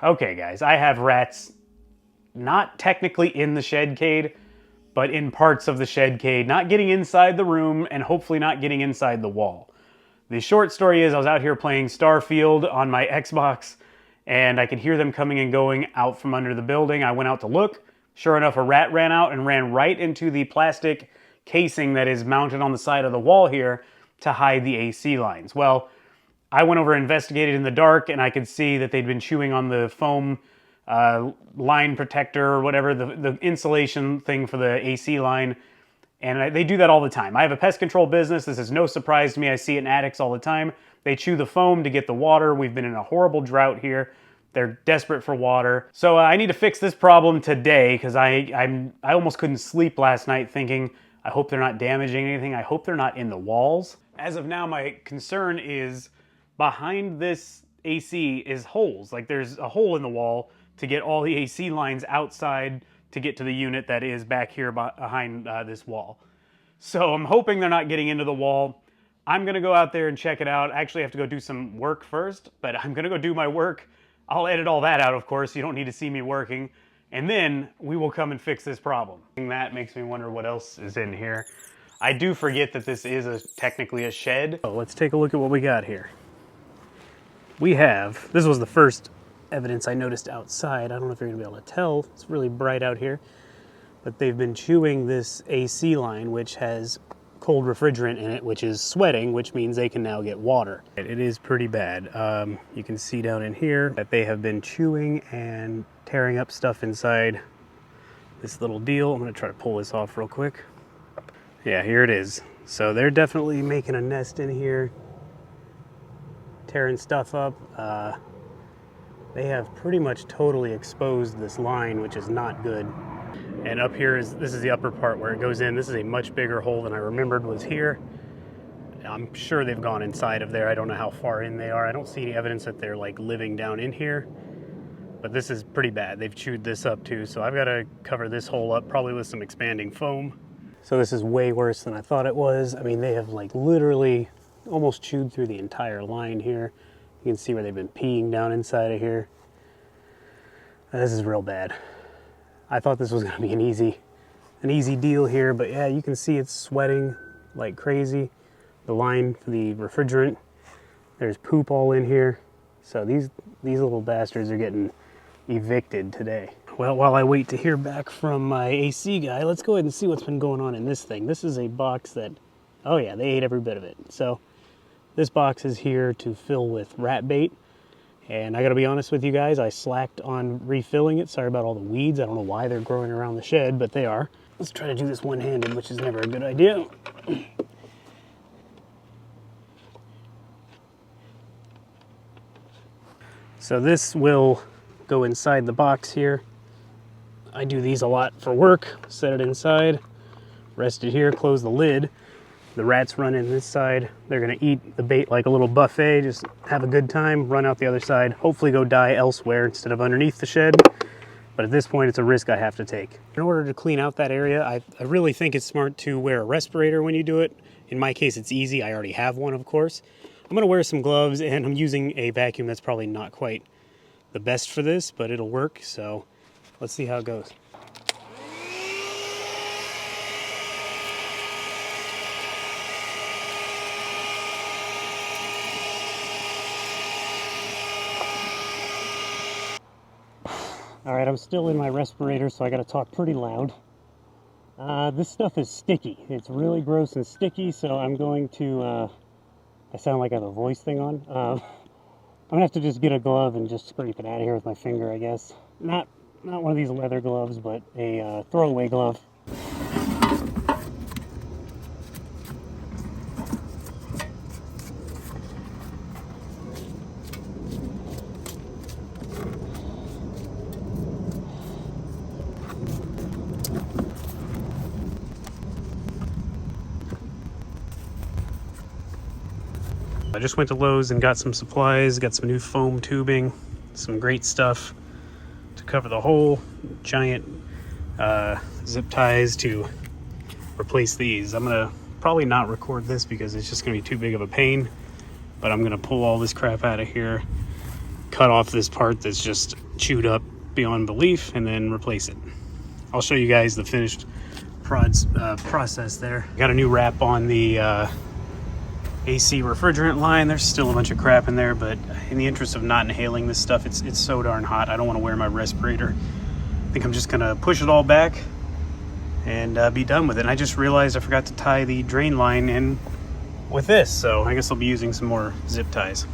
Okay, guys, I have rats not technically in the Shed-Cade, but in parts of the Shed-Cade, not getting inside the room and hopefully not getting inside the wall. The short story is I was out here playing Starfield on my Xbox and I could hear them coming and going out from under the building. I went out to look. Sure enough, a rat ran out and ran right into the plastic casing that is mounted on the side of the wall here to hide the AC lines. Well, I went over and investigated in the dark and I could see that they'd been chewing on the foam line protector or whatever, the insulation thing for the AC line. And they do that all the time. I have a pest control business. This is no surprise to me. I see it in attics all the time. They chew the foam to get the water. We've been in a horrible drought here. They're desperate for water. So I need to fix this problem today because I almost couldn't sleep last night thinking, I hope they're not damaging anything. I hope they're not in the walls. As of now, my concern is behind this AC is holes. Like there's a hole in the wall to get all the AC lines outside to get to the unit that is back here behind this wall. So I'm hoping they're not getting into the wall. I'm gonna go out there and check it out. I actually have to go do some work first, but I'm gonna go do my work. I'll edit all that out, of course. You don't need to see me working. And then we will come and fix this problem. That makes me wonder what else is in here. I do forget that this is technically a shed. So let's take a look at what we got here. We have, this was the first evidence I noticed outside. I don't know if you're gonna be able to tell. It's really bright out here. But they've been chewing this AC line, which has cold refrigerant in it, which is sweating, which means they can now get water. It is pretty bad. You can see down in here that they have been chewing and tearing up stuff inside this little deal. I'm gonna try to pull this off real quick. Yeah, here it is. So they're definitely making a nest in here, tearing stuff up. They have pretty much totally exposed this line, which is not good. And up here this is the upper part where it goes in. This is a much bigger hole than I remembered was here. I'm sure they've gone inside of there. I don't know how far in they are. I don't see any evidence that they're like living down in here, but this is pretty bad. They've chewed this up too. So I've got to cover this hole up probably with some expanding foam. So this is way worse than I thought it was. I mean, they have like literally almost chewed through the entire line here. You can see where they've been peeing down inside of here. This is real bad. I thought this was gonna be an easy deal here, but yeah, you can see it's sweating like crazy. The line for the refrigerant, there's poop all in here. So these little bastards are getting evicted today. Well, while I wait to hear back from my AC guy, let's go ahead and see what's been going on in this thing. This is a box that, oh yeah, they ate every bit of it. So this box is here to fill with rat bait. And I gotta be honest with you guys, I slacked on refilling it. Sorry about all the weeds. I don't know why they're growing around the shed, but they are. Let's try to do this one-handed, which is never a good idea. So this will go inside the box here. I do these a lot for work. Set it inside, rest it here, close the lid. The rats run in this side. They're gonna eat the bait like a little buffet, just have a good time, run out the other side, hopefully go die elsewhere instead of underneath the shed. But at this point, it's a risk I have to take. In order to clean out that area, I really think it's smart to wear a respirator when you do it. In my case, it's easy. I already have one, of course. I'm gonna wear some gloves, and I'm using a vacuum that's probably not quite the best for this, but it'll work. So let's see how it goes. All right, I'm still in my respirator, so I gotta talk pretty loud. This stuff is sticky. It's really gross and sticky, so I'm going to, I sound like I have a voice thing on. I'm gonna have to just get a glove and just scrape it out of here with my finger, I guess. Not one of these leather gloves, but a throwaway glove. I just went to Lowe's and got some supplies, got some new foam tubing, some great stuff to cover the hole, giant zip ties to replace these. I'm gonna probably not record this because it's just gonna be too big of a pain, but I'm gonna pull all this crap out of here, cut off this part that's just chewed up beyond belief, and then replace it. I'll show you guys the finished process there. Got a new wrap on the AC refrigerant line. There's still a bunch of crap in there, but in the interest of not inhaling this stuff, it's so darn hot. I don't want to wear my respirator. I think I'm just gonna push it all back and be done with it. And I just realized I forgot to tie the drain line in with this, so I guess I'll be using some more zip ties.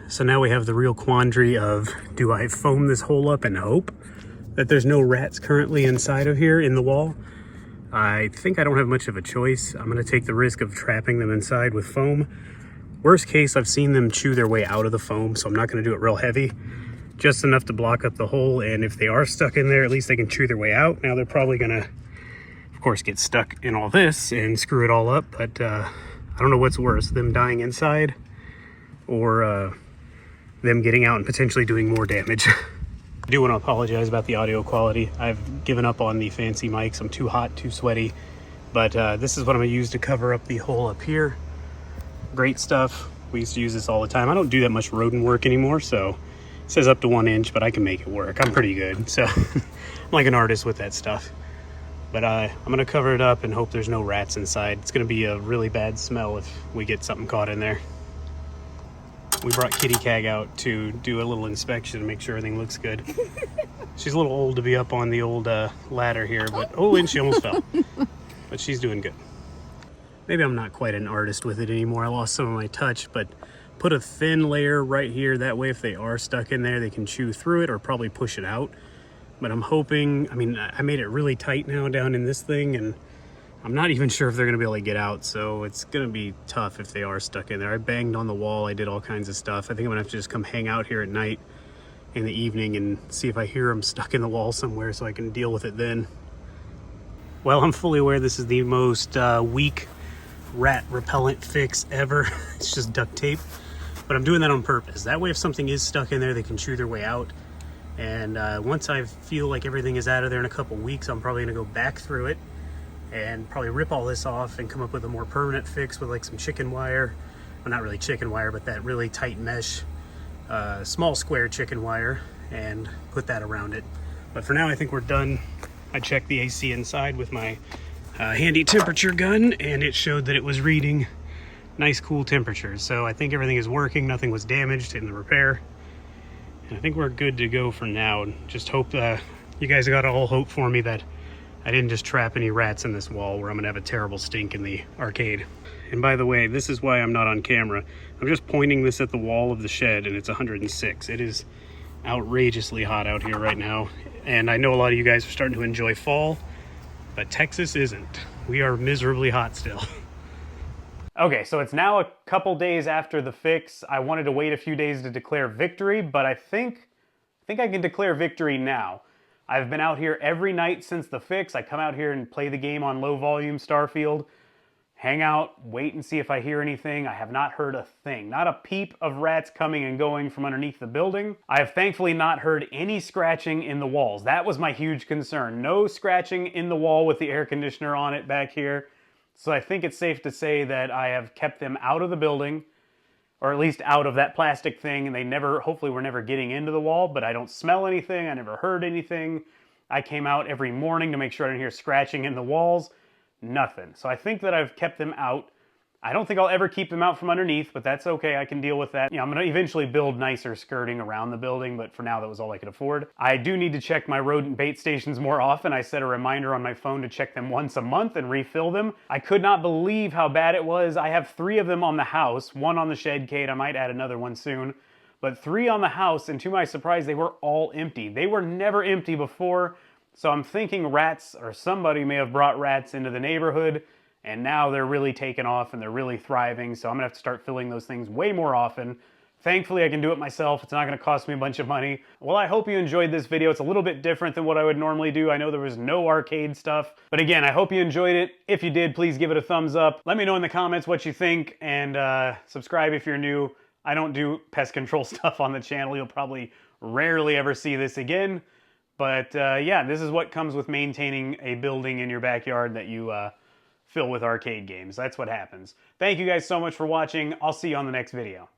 So now we have the real quandary of, do I foam this hole up and hope that there's no rats currently inside of here in the wall? I think I don't have much of a choice. I'm gonna take the risk of trapping them inside with foam. Worst case, I've seen them chew their way out of the foam, so I'm not gonna do it real heavy. Just enough to block up the hole, and if they are stuck in there, at least they can chew their way out. Now they're probably gonna, of course, get stuck in all this and screw it all up, but I don't know what's worse, them dying inside or them getting out and potentially doing more damage. I do want to apologize about the audio quality. I've given up on the fancy mics. I'm too hot, too sweaty, but this is what I'm gonna use to cover up the hole up here. Great stuff. We used to use this all the time. I don't do that much rodent work anymore, so it says up to 1 inch, but I can make it work. I'm pretty good, so I'm like an artist with that stuff. But I'm gonna cover it up and hope there's no rats inside. It's gonna be a really bad smell if we get something caught in there. We brought Kitty Cag out to do a little inspection to make sure everything looks good. She's a little old to be up on the old ladder here, but oh, and she almost fell. But she's doing good. Maybe I'm not quite an artist with it anymore. I lost some of my touch, but put a thin layer right here. That way, if they are stuck in there, they can chew through it or probably push it out. But I'm hoping, I mean, I made it really tight now down in this thing, and I'm not even sure if they're gonna be able to get out, so it's gonna be tough if they are stuck in there. I banged on the wall, I did all kinds of stuff. I think I'm gonna have to just come hang out here at night in the evening and see if I hear them stuck in the wall somewhere so I can deal with it then. Well, I'm fully aware this is the most weak rat repellent fix ever. It's just duct tape, but I'm doing that on purpose. That way if something is stuck in there, they can chew their way out. And once I feel like everything is out of there in a couple weeks, I'm probably gonna go back through it and probably rip all this off and come up with a more permanent fix with like some chicken wire. Well, not really chicken wire, but that really tight mesh, small square chicken wire, and put that around it. But for now, I think we're done. I checked the AC inside with my handy temperature gun, and it showed that it was reading nice cool temperatures. So I think everything is working. Nothing was damaged in the repair. And I think we're good to go for now. Just hope you guys got all hope for me that I didn't just trap any rats in this wall where I'm gonna have a terrible stink in the arcade. And by the way, this is why I'm not on camera. I'm just pointing this at the wall of the shed, and it's 106. It is outrageously hot out here right now. And I know a lot of you guys are starting to enjoy fall, but Texas isn't. We are miserably hot still. Okay, so it's now a couple days after the fix. I wanted to wait a few days to declare victory, but I think I can declare victory now. I've been out here every night since the fix. I come out here and play the game on low volume Starfield, hang out, wait and see if I hear anything. I have not heard a thing. Not a peep of rats coming and going from underneath the building. I have thankfully not heard any scratching in the walls. That was my huge concern. No scratching in the wall with the air conditioner on it back here. So I think it's safe to say that I have kept them out of the building, or at least out of that plastic thing, and they never, hopefully were never getting into the wall, but I don't smell anything, I never heard anything. I came out every morning to make sure I didn't hear scratching in the walls. Nothing. So I think that I've kept them out. I don't think I'll ever keep them out from underneath, but that's okay, I can deal with that. You know, I'm gonna eventually build nicer skirting around the building, but for now that was all I could afford. I do need to check my rodent bait stations more often. I set a reminder on my phone to check them once a month and refill them. I could not believe how bad it was. I have 3 of them on the house, 1 on the Shed-Cade, I might add another one soon, but 3 on the house, and to my surprise, they were all empty. They were never empty before, so I'm thinking rats, or somebody may have brought rats into the neighborhood, and now they're really taking off and they're really thriving, so I'm gonna have to start filling those things way more often. Thankfully, I can do it myself. It's not gonna cost me a bunch of money. Well, I hope you enjoyed this video. It's a little bit different than what I would normally do. I know there was no arcade stuff, but again, I hope you enjoyed it. If you did, please give it a thumbs up. Let me know in the comments what you think, and subscribe if you're new. I don't do pest control stuff on the channel. You'll probably rarely ever see this again, but yeah, this is what comes with maintaining a building in your backyard that you fill with arcade games. That's what happens. Thank you guys so much for watching. I'll see you on the next video.